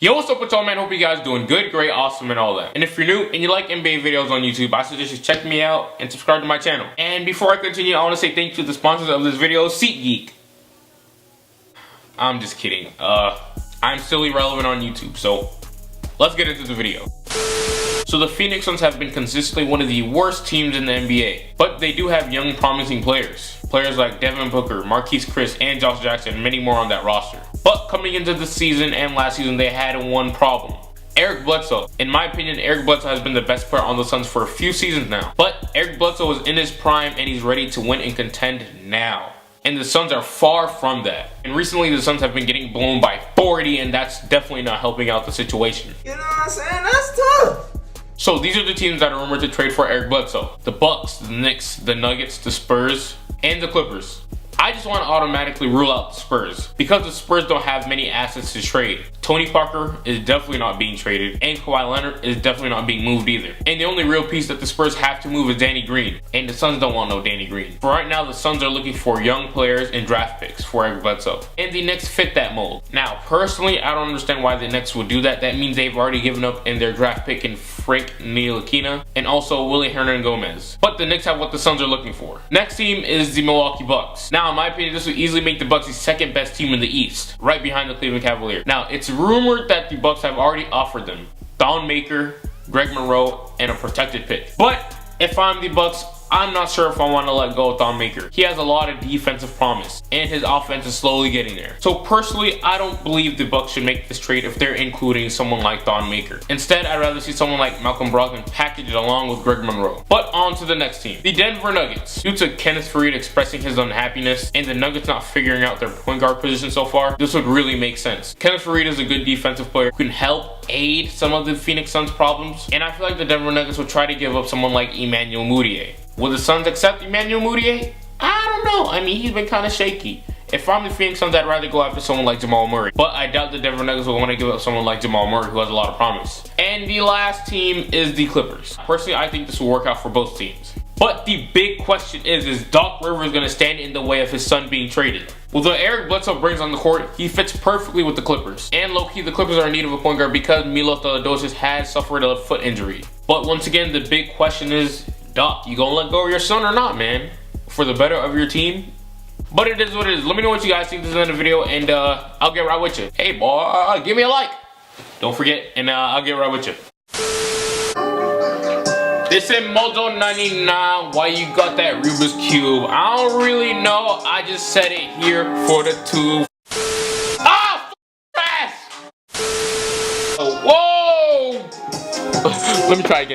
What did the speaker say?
Yo, what's up with y'all, man? Hope you guys doing good, great, awesome, and all that. And if you're new and you like NBA videos on YouTube, I suggest you check me out and subscribe to my channel. And before I continue, I want to say thank you to the sponsors of this video, SeatGeek. I'm just kidding. I'm still irrelevant on YouTube, so let's get into the video. So the Phoenix Suns have been consistently one of the worst teams in the NBA, but they do have young, promising players. Players like Devin Booker, Marquise Chris, and Josh Jackson, and many more on that roster. But coming into this season and last season, they had one problem. Eric Bledsoe. In my opinion, Eric Bledsoe has been the best player on the Suns for a few seasons now. But Eric Bledsoe is in his prime and he's ready to win and contend now. And the Suns are far from that. And recently the Suns have been getting blown by 40, and that's definitely not helping out the situation. You know what I'm saying? That's tough. So these are the teams that are rumored to trade for Eric Bledsoe. The Bucks, the Knicks, the Nuggets, the Spurs, and the Clippers. I just want to automatically rule out the Spurs because the Spurs don't have many assets to trade. Tony Parker is definitely not being traded, and Kawhi Leonard is definitely not being moved either. And the only real piece that the Spurs have to move is Danny Green, and the Suns don't want no Danny Green. For right now, the Suns are looking for young players and draft picks for Eric Bledsoe, and the Knicks fit that mold. Now, personally, I don't understand why the Knicks would do that. That means they've already given up in their draft pick in Frank Ntilikina and also Willie Hernangomez. But the Knicks have what the Suns are looking for. Next team is the Milwaukee Bucks. Now, in my opinion, this would easily make the Bucks the second best team in the East, right behind the Cleveland Cavaliers. Now, it's rumored that the Bucks have already offered them Thon Maker, Greg Monroe, and a protected pick. But if I'm the Bucks, I'm not sure if I want to let go of Thon Maker. He has a lot of defensive promise, and his offense is slowly getting there. So personally, I don't believe the Bucks should make this trade if they're including someone like Thon Maker. Instead, I'd rather see someone like Malcolm Brogdon packaged along with Greg Monroe. But on to the next team, the Denver Nuggets. Due to Kenneth Faried expressing his unhappiness and the Nuggets not figuring out their point guard position so far, this would really make sense. Kenneth Faried is a good defensive player who can help aid some of the Phoenix Suns' problems, and I feel like the Denver Nuggets would try to give up someone like Emmanuel Mudiay. Will the Suns accept Emmanuel Mudiay? I don't know. I mean, he's been kind of shaky. If I'm the Phoenix Suns, I'd rather go after someone like Jamal Murray. But I doubt the Denver Nuggets will want to give up someone like Jamal Murray, who has a lot of promise. And the last team is the Clippers. Personally, I think this will work out for both teams. But the big question is Doc Rivers going to stand in the way of his son being traded? Well, the Eric Bledsoe brings on the court, he fits perfectly with the Clippers. And low-key, the Clippers are in need of a point guard because Milos Teodosic has suffered a foot injury. But once again, the big question is, Doc, you gonna let go of your son or not, man? For the better of your team? But it is what it is. Let me know what you guys think this is in the video, and I'll get right with you. Hey, boy, give me a like. Don't forget, and I'll get right with you. This is Mojo 99. Why you got that Rubik's Cube? I don't really know. I just said it here for the two. Ah, fast! Whoa! Let me try again.